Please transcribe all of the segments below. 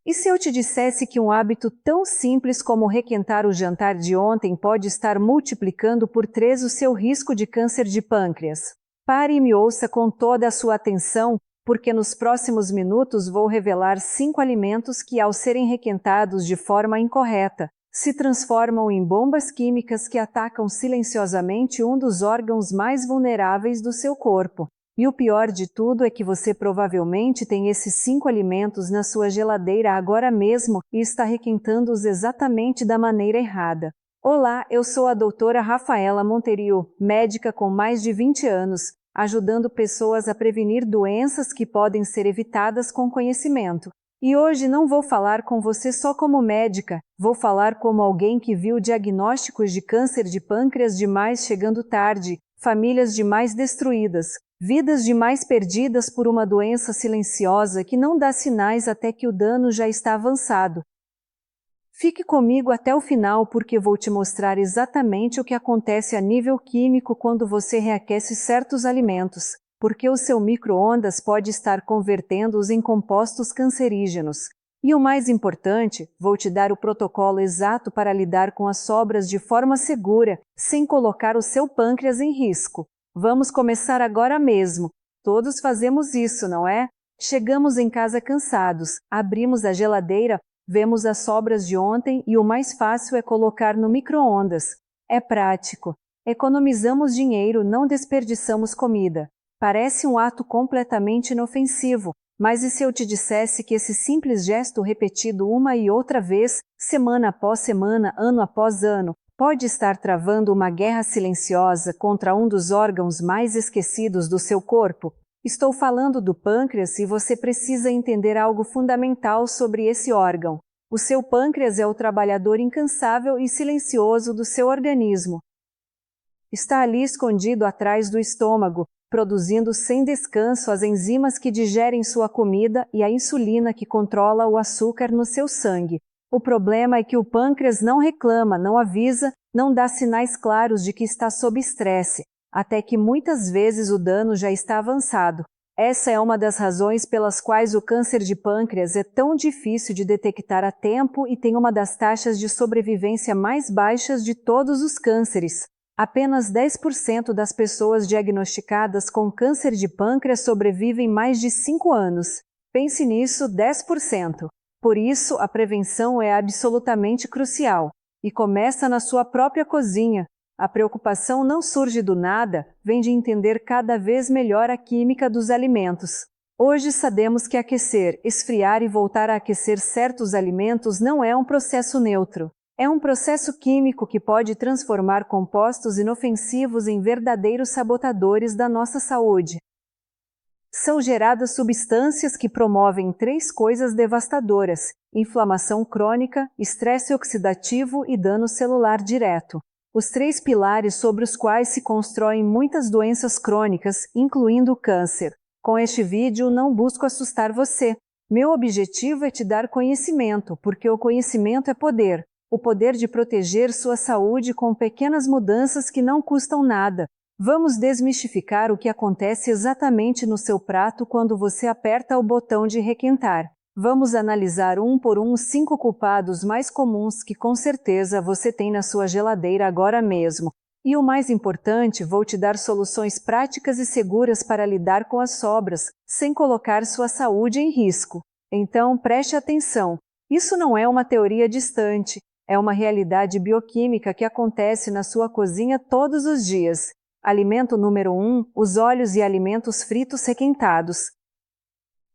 E se eu te dissesse que um hábito tão simples como requentar o jantar de ontem pode estar multiplicando por 3 o seu risco de câncer de pâncreas? Pare e me ouça com toda a sua atenção, porque nos próximos minutos vou revelar 5 alimentos que, ao serem requentados de forma incorreta, se transformam em bombas químicas que atacam silenciosamente um dos órgãos mais vulneráveis do seu corpo. E o pior de tudo é que você provavelmente tem esses 5 alimentos na sua geladeira agora mesmo e está requentando-os exatamente da maneira errada. Olá, eu sou a doutora Rafaela Monterio, médica com mais de 20 anos, ajudando pessoas a prevenir doenças que podem ser evitadas com conhecimento. E hoje não vou falar com você só como médica, vou falar como alguém que viu diagnósticos de câncer de pâncreas demais chegando tarde, famílias demais destruídas, vidas demais perdidas por uma doença silenciosa que não dá sinais até que o dano já está avançado. Fique comigo até o final porque vou te mostrar exatamente o que acontece a nível químico quando você reaquece certos alimentos, porque o seu micro-ondas pode estar convertendo-os em compostos cancerígenos. E o mais importante, vou te dar o protocolo exato para lidar com as sobras de forma segura, sem colocar o seu pâncreas em risco. Vamos começar agora mesmo. Todos fazemos isso, não é? Chegamos em casa cansados, abrimos a geladeira, vemos as sobras de ontem e o mais fácil é colocar no micro-ondas. É prático. Economizamos dinheiro, não desperdiçamos comida. Parece um ato completamente inofensivo, mas e se eu te dissesse que esse simples gesto repetido uma e outra vez, semana após semana, ano após ano, pode estar travando uma guerra silenciosa contra um dos órgãos mais esquecidos do seu corpo? Estou falando do pâncreas e você precisa entender algo fundamental sobre esse órgão. O seu pâncreas é o trabalhador incansável e silencioso do seu organismo. Está ali escondido atrás do estômago, produzindo sem descanso as enzimas que digerem sua comida e a insulina que controla o açúcar no seu sangue. O problema é que o pâncreas não reclama, não avisa, não dá sinais claros de que está sob estresse, até que muitas vezes o dano já está avançado. Essa é uma das razões pelas quais o câncer de pâncreas é tão difícil de detectar a tempo e tem uma das taxas de sobrevivência mais baixas de todos os cânceres. Apenas 10% das pessoas diagnosticadas com câncer de pâncreas sobrevivem mais de 5 anos. Pense nisso, 10%. Por isso, a prevenção é absolutamente crucial. E começa na sua própria cozinha. A preocupação não surge do nada, vem de entender cada vez melhor a química dos alimentos. Hoje sabemos que aquecer, esfriar e voltar a aquecer certos alimentos não é um processo neutro. É um processo químico que pode transformar compostos inofensivos em verdadeiros sabotadores da nossa saúde. São geradas substâncias que promovem 3 coisas devastadoras: inflamação crônica, estresse oxidativo e dano celular direto. Os 3 pilares sobre os quais se constroem muitas doenças crônicas, incluindo o câncer. Com este vídeo não busco assustar você. Meu objetivo é te dar conhecimento, porque o conhecimento é poder. O poder de proteger sua saúde com pequenas mudanças que não custam nada. Vamos desmistificar o que acontece exatamente no seu prato quando você aperta o botão de requentar. Vamos analisar um por um os 5 culpados mais comuns que com certeza você tem na sua geladeira agora mesmo. E o mais importante, vou te dar soluções práticas e seguras para lidar com as sobras, sem colocar sua saúde em risco. Então, preste atenção. Isso não é uma teoria distante. É uma realidade bioquímica que acontece na sua cozinha todos os dias. Alimento número 1, os óleos e alimentos fritos requentados.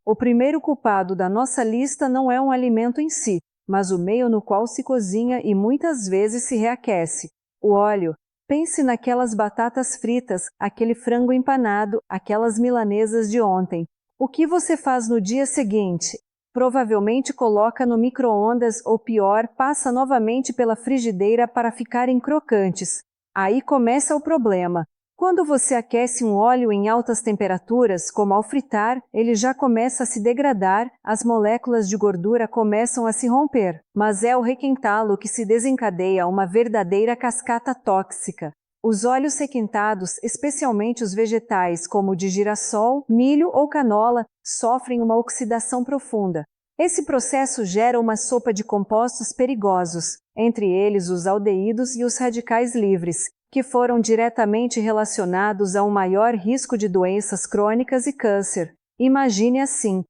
O primeiro culpado da nossa lista não é um alimento em si, mas o meio no qual se cozinha e muitas vezes se reaquece. O óleo. Pense naquelas batatas fritas, aquele frango empanado, aquelas milanesas de ontem. O que você faz no dia seguinte? Provavelmente coloca no micro-ondas ou pior, passa novamente pela frigideira para ficarem crocantes. Aí começa o problema. Quando você aquece um óleo em altas temperaturas, como ao fritar, ele já começa a se degradar, as moléculas de gordura começam a se romper. Mas é ao requentá-lo que se desencadeia uma verdadeira cascata tóxica. Os óleos requentados, especialmente os vegetais como o de girassol, milho ou canola, sofrem uma oxidação profunda. Esse processo gera uma sopa de compostos perigosos, entre eles os aldeídos e os radicais livres, que foram diretamente relacionados a um maior risco de doenças crônicas e câncer. Imagine assim.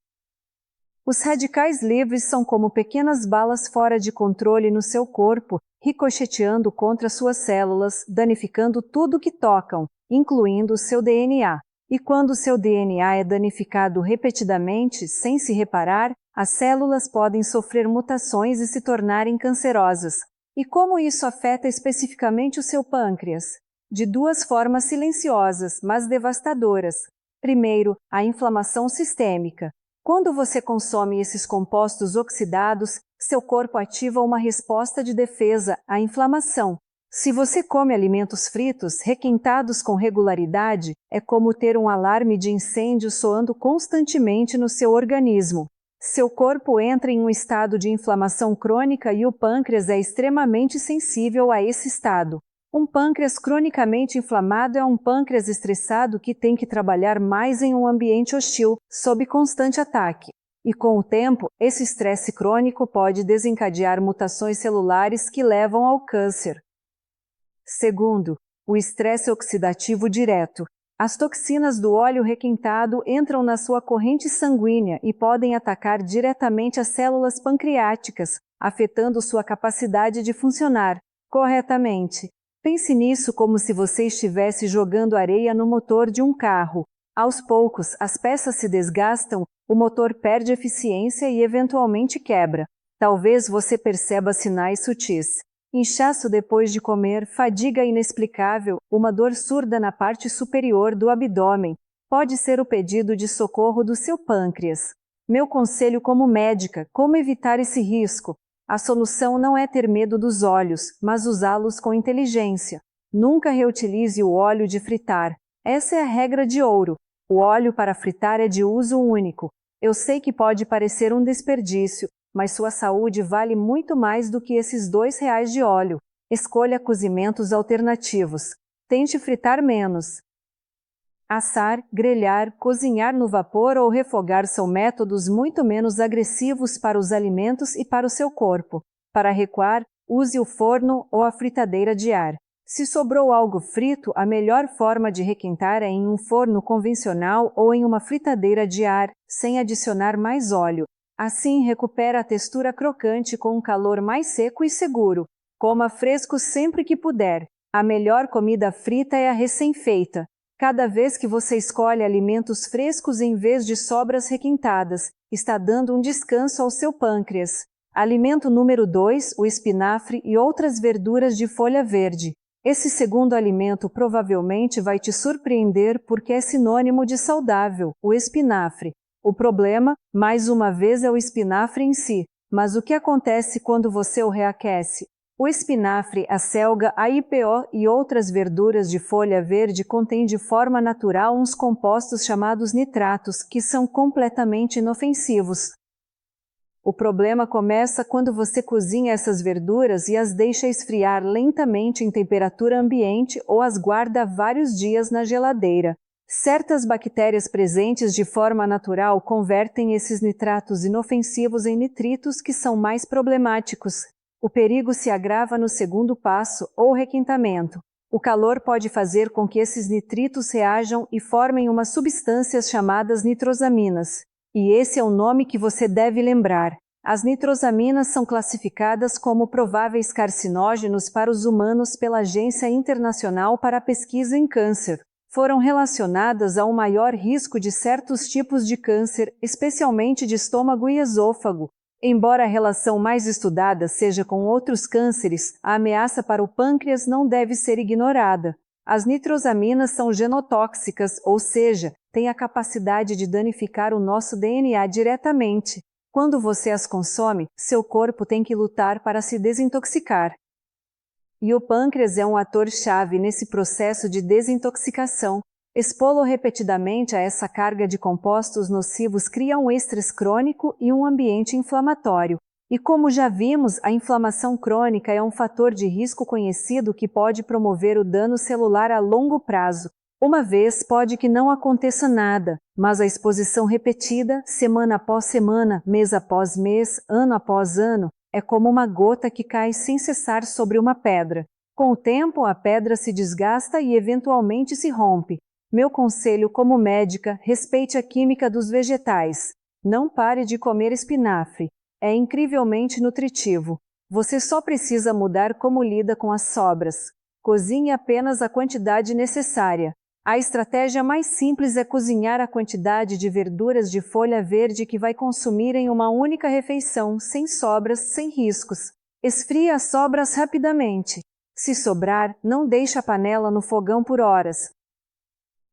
Os radicais livres são como pequenas balas fora de controle no seu corpo, ricocheteando contra suas células, danificando tudo que tocam, incluindo o seu DNA. E quando seu DNA é danificado repetidamente, sem se reparar, as células podem sofrer mutações e se tornarem cancerosas. E como isso afeta especificamente o seu pâncreas? De duas formas silenciosas, mas devastadoras. Primeiro, a inflamação sistêmica. Quando você consome esses compostos oxidados, seu corpo ativa uma resposta de defesa à inflamação. Se você come alimentos fritos, requentados com regularidade, é como ter um alarme de incêndio soando constantemente no seu organismo. Seu corpo entra em um estado de inflamação crônica e o pâncreas é extremamente sensível a esse estado. Um pâncreas cronicamente inflamado é um pâncreas estressado que tem que trabalhar mais em um ambiente hostil, sob constante ataque. E com o tempo, esse estresse crônico pode desencadear mutações celulares que levam ao câncer. Segundo, o estresse oxidativo direto. As toxinas do óleo requentado entram na sua corrente sanguínea e podem atacar diretamente as células pancreáticas, afetando sua capacidade de funcionar corretamente. Pense nisso como se você estivesse jogando areia no motor de um carro. Aos poucos, as peças se desgastam, o motor perde eficiência e eventualmente quebra. Talvez você perceba sinais sutis. Inchaço depois de comer, fadiga inexplicável, uma dor surda na parte superior do abdômen. Pode ser o pedido de socorro do seu pâncreas. Meu conselho como médica, como evitar esse risco? A solução não é ter medo dos óleos, mas usá-los com inteligência. Nunca reutilize o óleo de fritar. Essa é a regra de ouro. O óleo para fritar é de uso único. Eu sei que pode parecer um desperdício, mas sua saúde vale muito mais do que esses R$ 2 de óleo. Escolha cozimentos alternativos. Tente fritar menos. Assar, grelhar, cozinhar no vapor ou refogar são métodos muito menos agressivos para os alimentos e para o seu corpo. Para recuar, use o forno ou a fritadeira de ar. Se sobrou algo frito, a melhor forma de requentar é em um forno convencional ou em uma fritadeira de ar, sem adicionar mais óleo. Assim, recupera a textura crocante com um calor mais seco e seguro. Coma fresco sempre que puder. A melhor comida frita é a recém-feita. Cada vez que você escolhe alimentos frescos em vez de sobras requentadas, está dando um descanso ao seu pâncreas. Alimento número 2, o espinafre e outras verduras de folha verde. Esse segundo alimento provavelmente vai te surpreender porque é sinônimo de saudável, o espinafre. O problema, mais uma vez, é o espinafre em si. Mas o que acontece quando você o reaquece? O espinafre, a selga, a IPO e outras verduras de folha verde contêm de forma natural uns compostos chamados nitratos, que são completamente inofensivos. O problema começa quando você cozinha essas verduras e as deixa esfriar lentamente em temperatura ambiente ou as guarda vários dias na geladeira. Certas bactérias presentes de forma natural convertem esses nitratos inofensivos em nitritos que são mais problemáticos. O perigo se agrava no segundo passo, ou requentamento. O calor pode fazer com que esses nitritos reajam e formem umas substâncias chamadas nitrosaminas. E esse é o nome que você deve lembrar. As nitrosaminas são classificadas como prováveis carcinógenos para os humanos pela Agência Internacional para a Pesquisa em Câncer. Foram relacionadas a um maior risco de certos tipos de câncer, especialmente de estômago e esôfago. Embora a relação mais estudada seja com outros cânceres, a ameaça para o pâncreas não deve ser ignorada. As nitrosaminas são genotóxicas, ou seja, têm a capacidade de danificar o nosso DNA diretamente. Quando você as consome, seu corpo tem que lutar para se desintoxicar. E o pâncreas é um ator-chave nesse processo de desintoxicação. Expô-lo repetidamente a essa carga de compostos nocivos cria um estresse crônico e um ambiente inflamatório. E como já vimos, a inflamação crônica é um fator de risco conhecido que pode promover o dano celular a longo prazo. Uma vez pode que não aconteça nada, mas a exposição repetida, semana após semana, mês após mês, ano após ano, é como uma gota que cai sem cessar sobre uma pedra. Com o tempo, a pedra se desgasta e eventualmente se rompe. Meu conselho como médica, respeite a química dos vegetais. Não pare de comer espinafre. É incrivelmente nutritivo. Você só precisa mudar como lida com as sobras. Cozinhe apenas a quantidade necessária. A estratégia mais simples é cozinhar a quantidade de verduras de folha verde que vai consumir em uma única refeição, sem sobras, sem riscos. Esfrie as sobras rapidamente. Se sobrar, não deixe a panela no fogão por horas.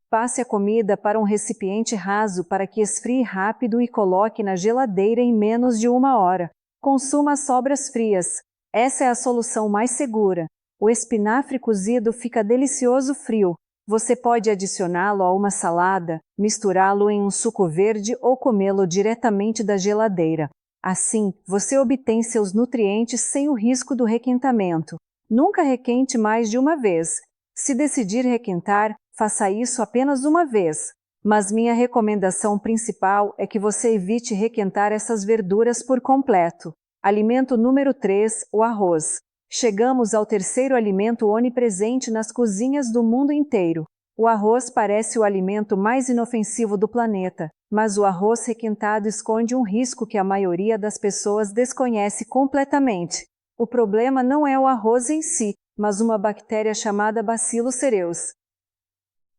Passe a comida para um recipiente raso para que esfrie rápido e coloque na geladeira em menos de 1 hora. Consuma as sobras frias. Essa é a solução mais segura. O espinafre cozido fica delicioso frio. Você pode adicioná-lo a uma salada, misturá-lo em um suco verde ou comê-lo diretamente da geladeira. Assim, você obtém seus nutrientes sem o risco do requentamento. Nunca requente mais de uma vez. Se decidir requentar, faça isso apenas uma vez. Mas minha recomendação principal é que você evite requentar essas verduras por completo. Alimento número 3, o arroz. Chegamos ao terceiro alimento onipresente nas cozinhas do mundo inteiro. O arroz parece o alimento mais inofensivo do planeta, mas o arroz requentado esconde um risco que a maioria das pessoas desconhece completamente. O problema não é o arroz em si, mas uma bactéria chamada Bacillus cereus.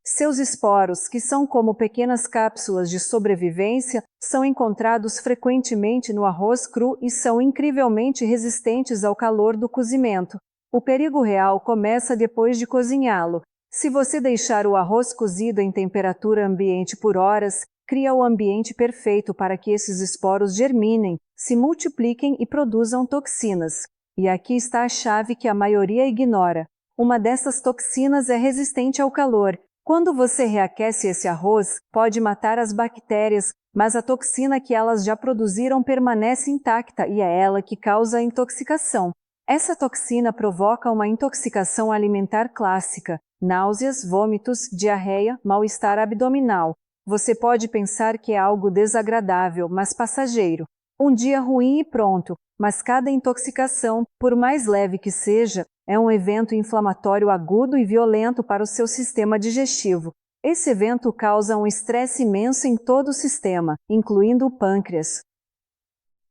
Seus esporos, que são como pequenas cápsulas de sobrevivência, são encontrados frequentemente no arroz cru e são incrivelmente resistentes ao calor do cozimento. O perigo real começa depois de cozinhá-lo. Se você deixar o arroz cozido em temperatura ambiente por horas, cria o ambiente perfeito para que esses esporos germinem, se multipliquem e produzam toxinas. E aqui está a chave que a maioria ignora. Uma dessas toxinas é resistente ao calor. Quando você reaquece esse arroz, pode matar as bactérias, mas a toxina que elas já produziram permanece intacta e é ela que causa a intoxicação. Essa toxina provoca uma intoxicação alimentar clássica, náuseas, vômitos, diarreia, mal-estar abdominal. Você pode pensar que é algo desagradável, mas passageiro. Um dia ruim e pronto, mas cada intoxicação, por mais leve que seja, é um evento inflamatório agudo e violento para o seu sistema digestivo. Esse evento causa um estresse imenso em todo o sistema, incluindo o pâncreas.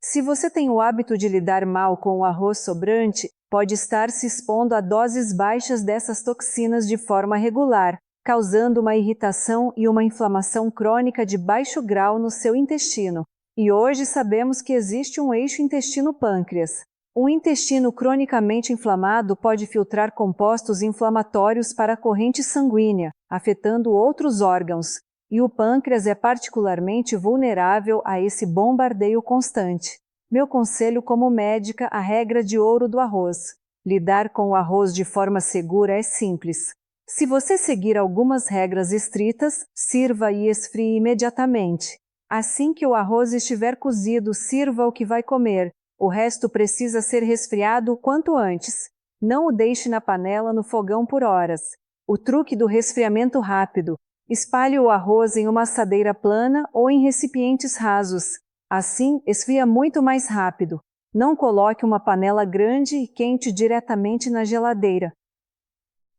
Se você tem o hábito de lidar mal com o arroz sobrante, pode estar se expondo a doses baixas dessas toxinas de forma regular, causando uma irritação e uma inflamação crônica de baixo grau no seu intestino. E hoje sabemos que existe um eixo intestino-pâncreas. Um intestino cronicamente inflamado pode filtrar compostos inflamatórios para a corrente sanguínea, afetando outros órgãos, e o pâncreas é particularmente vulnerável a esse bombardeio constante. Meu conselho como médica, a regra de ouro do arroz. Lidar com o arroz de forma segura é simples. Se você seguir algumas regras estritas, sirva e esfrie imediatamente. Assim que o arroz estiver cozido, sirva o que vai comer. O resto precisa ser resfriado o quanto antes. Não o deixe na panela no fogão por horas. O truque do resfriamento rápido. Espalhe o arroz em uma assadeira plana ou em recipientes rasos. Assim, esfria muito mais rápido. Não coloque uma panela grande e quente diretamente na geladeira.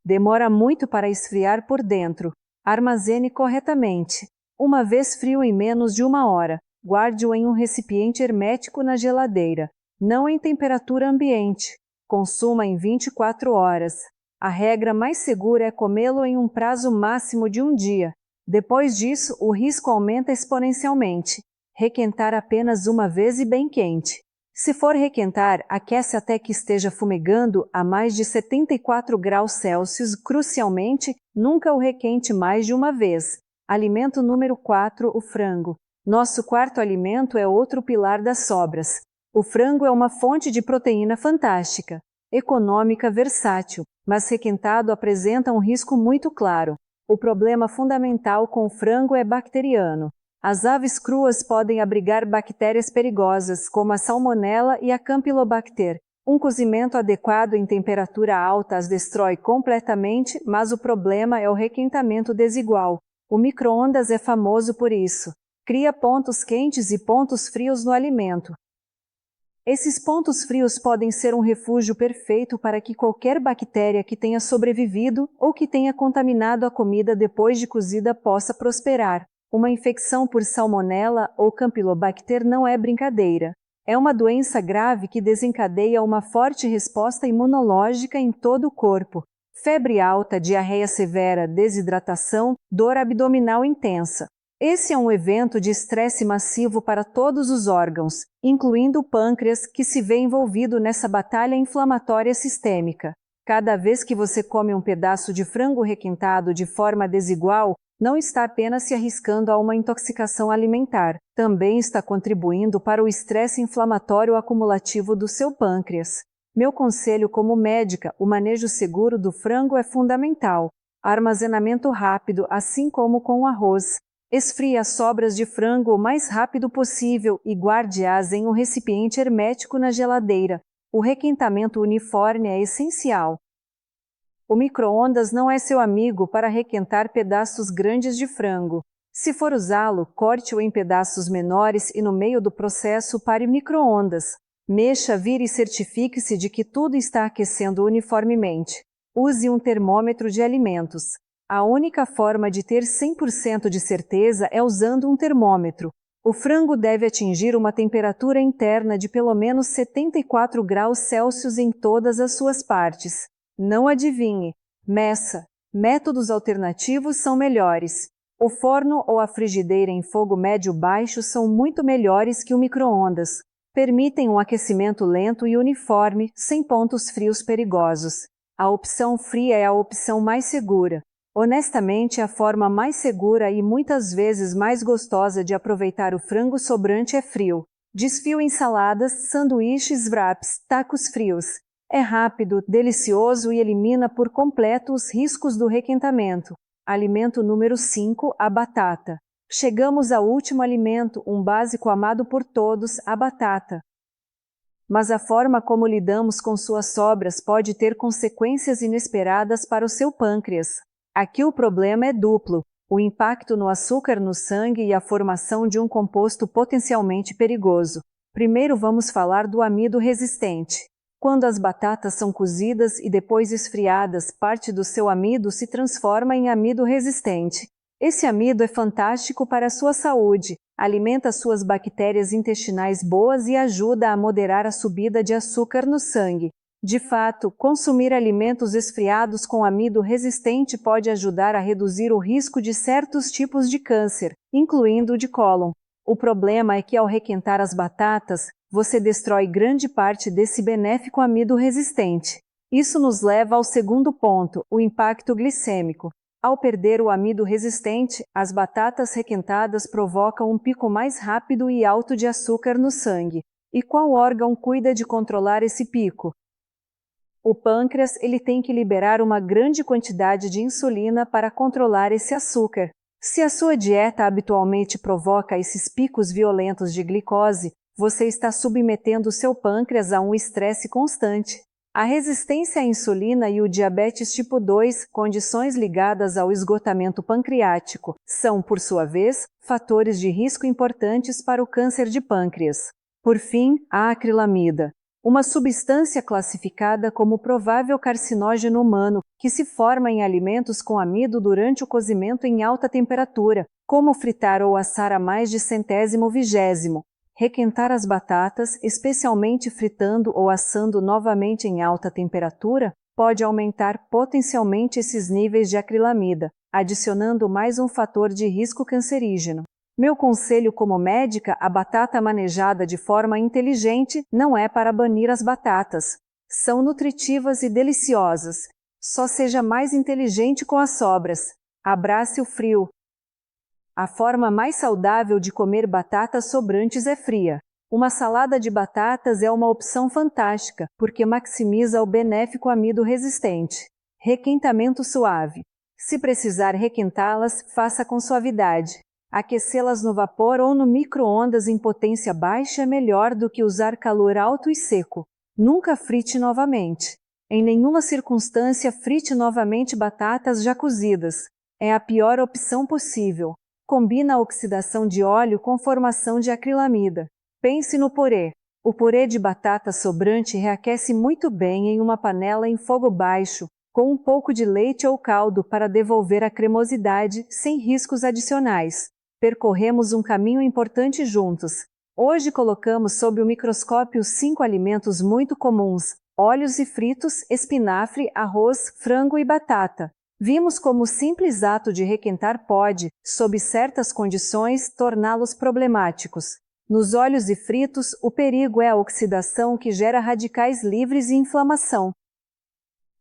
Demora muito para esfriar por dentro. Armazene corretamente. Uma vez frio em menos de 1 hora. Guarde-o em um recipiente hermético na geladeira, não em temperatura ambiente. Consuma em 24 horas. A regra mais segura é comê-lo em um prazo máximo de 1 dia. Depois disso, o risco aumenta exponencialmente. Requentar apenas uma vez e bem quente. Se for requentar, aquece até que esteja fumegando a mais de 74 graus Celsius. Crucialmente, nunca o requente mais de uma vez. Alimento número 4, o frango. Nosso quarto alimento é outro pilar das sobras. O frango é uma fonte de proteína fantástica, econômica, versátil, mas requentado apresenta um risco muito claro. O problema fundamental com o frango é bacteriano. As aves cruas podem abrigar bactérias perigosas, como a Salmonella e a Campylobacter. Um cozimento adequado em temperatura alta as destrói completamente, mas o problema é o requentamento desigual. O micro-ondas é famoso por isso. Cria pontos quentes e pontos frios no alimento. Esses pontos frios podem ser um refúgio perfeito para que qualquer bactéria que tenha sobrevivido ou que tenha contaminado a comida depois de cozida possa prosperar. Uma infecção por salmonela ou campylobacter não é brincadeira. É uma doença grave que desencadeia uma forte resposta imunológica em todo o corpo. Febre alta, diarreia severa, desidratação, dor abdominal intensa. Esse é um evento de estresse massivo para todos os órgãos, incluindo o pâncreas, que se vê envolvido nessa batalha inflamatória sistêmica. Cada vez que você come um pedaço de frango requentado de forma desigual, não está apenas se arriscando a uma intoxicação alimentar, também está contribuindo para o estresse inflamatório acumulativo do seu pâncreas. Meu conselho como médica, o manejo seguro do frango é fundamental. Armazenamento rápido, assim como com o arroz. Esfrie as sobras de frango o mais rápido possível e guarde-as em um recipiente hermético na geladeira. O requentamento uniforme é essencial. O micro-ondas não é seu amigo para requentar pedaços grandes de frango. Se for usá-lo, corte-o em pedaços menores e no meio do processo pare o micro-ondas. Mexa, vire e certifique-se de que tudo está aquecendo uniformemente. Use um termômetro de alimentos. A única forma de ter 100% de certeza é usando um termômetro. O frango deve atingir uma temperatura interna de pelo menos 74 graus Celsius em todas as suas partes. Não adivinhe, meça. Métodos alternativos são melhores. O forno ou a frigideira em fogo médio-baixo são muito melhores que o micro-ondas. Permitem um aquecimento lento e uniforme, sem pontos frios perigosos. A opção fria é a opção mais segura. Honestamente, a forma mais segura e muitas vezes mais gostosa de aproveitar o frango sobrante é frio. Desfio ensaladas, sanduíches, wraps, tacos frios. É rápido, delicioso e elimina por completo os riscos do requentamento. Alimento número 5, a batata. Chegamos ao último alimento, um básico amado por todos, a batata. Mas a forma como lidamos com suas sobras pode ter consequências inesperadas para o seu pâncreas. Aqui o problema é duplo: o impacto no açúcar no sangue e a formação de um composto potencialmente perigoso. Primeiro vamos falar do amido resistente. Quando as batatas são cozidas e depois esfriadas, parte do seu amido se transforma em amido resistente. Esse amido é fantástico para a sua saúde, alimenta suas bactérias intestinais boas e ajuda a moderar a subida de açúcar no sangue. De fato, consumir alimentos esfriados com amido resistente pode ajudar a reduzir o risco de certos tipos de câncer, incluindo o de cólon. O problema é que ao requentar as batatas, você destrói grande parte desse benéfico amido resistente. Isso nos leva ao segundo ponto, o impacto glicêmico. Ao perder o amido resistente, as batatas requentadas provocam um pico mais rápido e alto de açúcar no sangue. E qual órgão cuida de controlar esse pico? O pâncreas, ele tem que liberar uma grande quantidade de insulina para controlar esse açúcar. Se a sua dieta habitualmente provoca esses picos violentos de glicose, você está submetendo o seu pâncreas a um estresse constante. A resistência à insulina e o diabetes tipo 2, condições ligadas ao esgotamento pancreático, são, por sua vez, fatores de risco importantes para o câncer de pâncreas. Por fim, a acrilamida, uma substância classificada como provável carcinógeno humano, que se forma em alimentos com amido durante o cozimento em alta temperatura, como fritar ou assar a mais de 120º. Requentar as batatas, especialmente fritando ou assando novamente em alta temperatura, pode aumentar potencialmente esses níveis de acrilamida, adicionando mais um fator de risco cancerígeno. Meu conselho como médica: a batata manejada de forma inteligente não é para banir as batatas. São nutritivas e deliciosas. Só seja mais inteligente com as sobras. Abrace o frio. A forma mais saudável de comer batatas sobrantes é fria. Uma salada de batatas é uma opção fantástica, porque maximiza o benéfico amido resistente. Requentamento suave. Se precisar requentá-las, faça com suavidade. Aquecê-las no vapor ou no micro-ondas em potência baixa é melhor do que usar calor alto e seco. Nunca frite novamente. Em nenhuma circunstância frite novamente batatas já cozidas. É a pior opção possível. Combina a oxidação de óleo com formação de acrilamida. Pense no purê. O purê de batata sobrante reaquece muito bem em uma panela em fogo baixo, com um pouco de leite ou caldo para devolver a cremosidade, sem riscos adicionais. Percorremos um caminho importante juntos. Hoje colocamos sob o microscópio 5 alimentos muito comuns: óleos e fritos, espinafre, arroz, frango e batata. Vimos como o simples ato de requentar pode, sob certas condições, torná-los problemáticos. Nos óleos e fritos, o perigo é a oxidação que gera radicais livres e inflamação.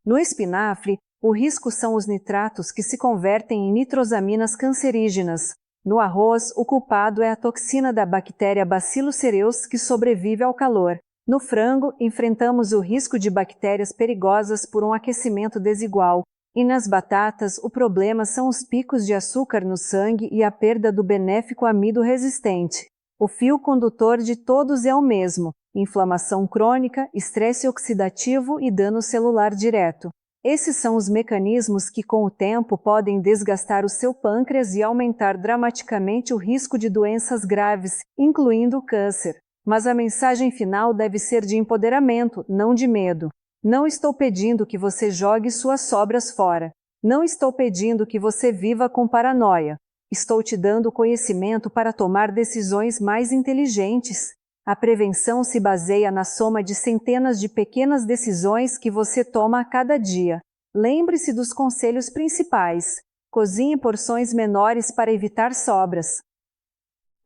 No espinafre, o risco são os nitratos que se convertem em nitrosaminas cancerígenas. No arroz, o culpado é a toxina da bactéria Bacillus cereus que sobrevive ao calor. No frango, enfrentamos o risco de bactérias perigosas por um aquecimento desigual. E nas batatas, o problema são os picos de açúcar no sangue e a perda do benéfico amido resistente. O fio condutor de todos é o mesmo: inflamação crônica, estresse oxidativo e dano celular direto. Esses são os mecanismos que, com o tempo, podem desgastar o seu pâncreas e aumentar dramaticamente o risco de doenças graves, incluindo o câncer. Mas a mensagem final deve ser de empoderamento, não de medo. Não estou pedindo que você jogue suas sobras fora. Não estou pedindo que você viva com paranoia. Estou te dando conhecimento para tomar decisões mais inteligentes. A prevenção se baseia na soma de centenas de pequenas decisões que você toma a cada dia. Lembre-se dos conselhos principais. Cozinhe porções menores para evitar sobras.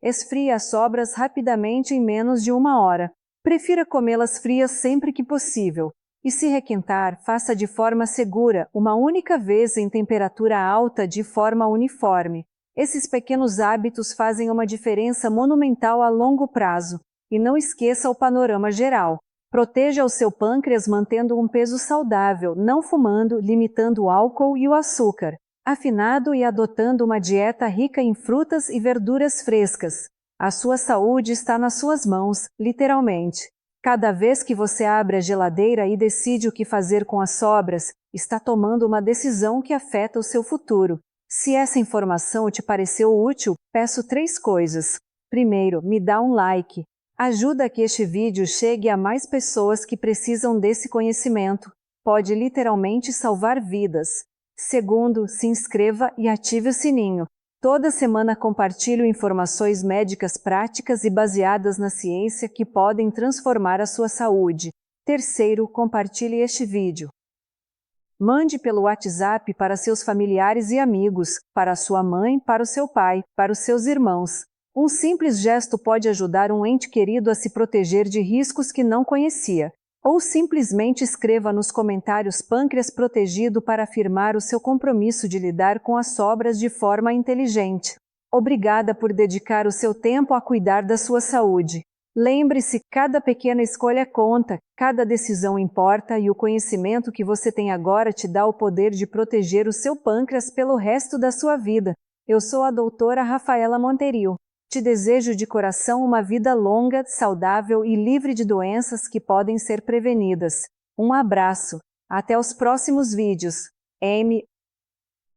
Esfrie as sobras rapidamente em menos de 1 hora. Prefira comê-las frias sempre que possível. E se requentar, faça de forma segura, uma única vez em temperatura alta de forma uniforme. Esses pequenos hábitos fazem uma diferença monumental a longo prazo. E não esqueça o panorama geral. Proteja o seu pâncreas mantendo um peso saudável, não fumando, limitando o álcool e o açúcar. Afinado e adotando uma dieta rica em frutas e verduras frescas. A sua saúde está nas suas mãos, literalmente. Cada vez que você abre a geladeira e decide o que fazer com as sobras, está tomando uma decisão que afeta o seu futuro. Se essa informação te pareceu útil, peço 3 coisas. Primeiro, me dá um like. Ajuda a que este vídeo chegue a mais pessoas que precisam desse conhecimento. Pode literalmente salvar vidas. Segundo, se inscreva e ative o sininho. Toda semana compartilho informações médicas práticas e baseadas na ciência que podem transformar a sua saúde. Terceiro, compartilhe este vídeo. Mande pelo WhatsApp para seus familiares e amigos, para sua mãe, para o seu pai, para os seus irmãos. Um simples gesto pode ajudar um ente querido a se proteger de riscos que não conhecia. Ou simplesmente escreva nos comentários Pâncreas Protegido para afirmar o seu compromisso de lidar com as sobras de forma inteligente. Obrigada por dedicar o seu tempo a cuidar da sua saúde. Lembre-se, cada pequena escolha conta, cada decisão importa e o conhecimento que você tem agora te dá o poder de proteger o seu pâncreas pelo resto da sua vida. Eu sou a doutora Rafaela Monterio. Te desejo de coração uma vida longa, saudável e livre de doenças que podem ser prevenidas. Um abraço. Até os próximos vídeos. M.